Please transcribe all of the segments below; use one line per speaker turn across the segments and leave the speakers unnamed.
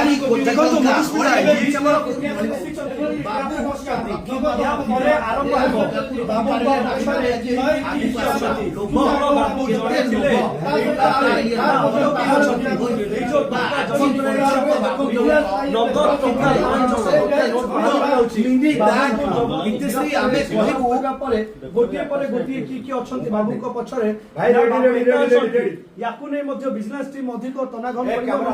भारी कोटी टंका
आरंभ गोटे गोटे किए अच्छा बाबू पछरे या बिजनेस टीम अधिक तनाघन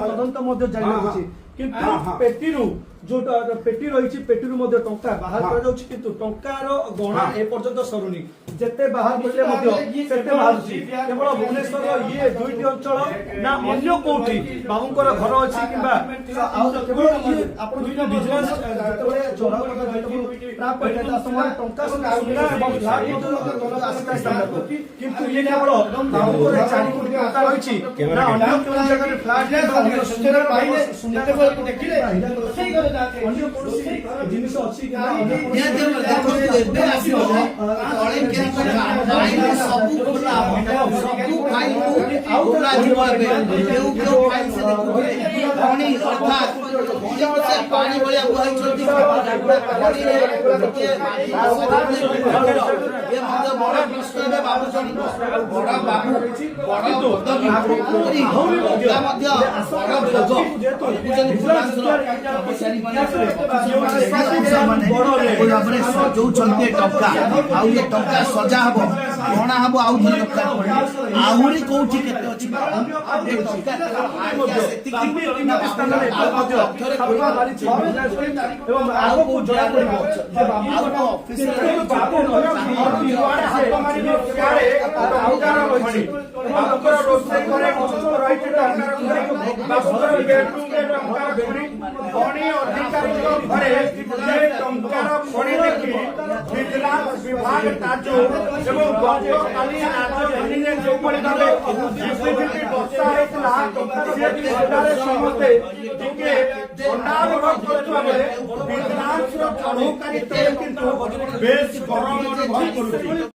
तदंत जारी रखी किंतु पेटीरू जो पेटी रही पेटी टंका बाहर कर टंकार गणा ए पर्यंत सरुनी जेते बाहर करले बाहर केवल भुवनेश्वर ये दुईटी अंचल ना अन्य कोठी बाबूंकर घर अच्छी केवल ये आपण दुईटी बिजनेस जतबे चोरा प्राप्त होता समय टंका सुना एवं लाख किंतु ये केवल बाबूंकर 4 कोटी टंका रही ना अन्य कोन जगह फ्लैट सुंदर पाइले सुंदर देखिले अन्य कोन जिनिस अछि
पानी भलिया सजाउछन्ते टंका आउ ये टंका सजा हबो गणा हबो आउ थोर दरकार आहुरी कोठी केते अछि
एवं आगो जड़ा पड़िबो जे बाबू ऑफिस रे बाबू आउकार रहिछि बाबूकर रोजगार करे रहिछि बाबूकर बेडरूम रे टंका बणी अधिकारी घरे जे टंकार बणी देखि विजिलेंस विभाग ताजो एवं गतकाली राजधानी रे जो पड़ी भाबे जीसीबी बस्ता हेतला से समते टिके पंडाल करथुवा बेले विजिलेंस रो चढ़ौकारी तो किंतु बेस गरम अनुभव करूछि।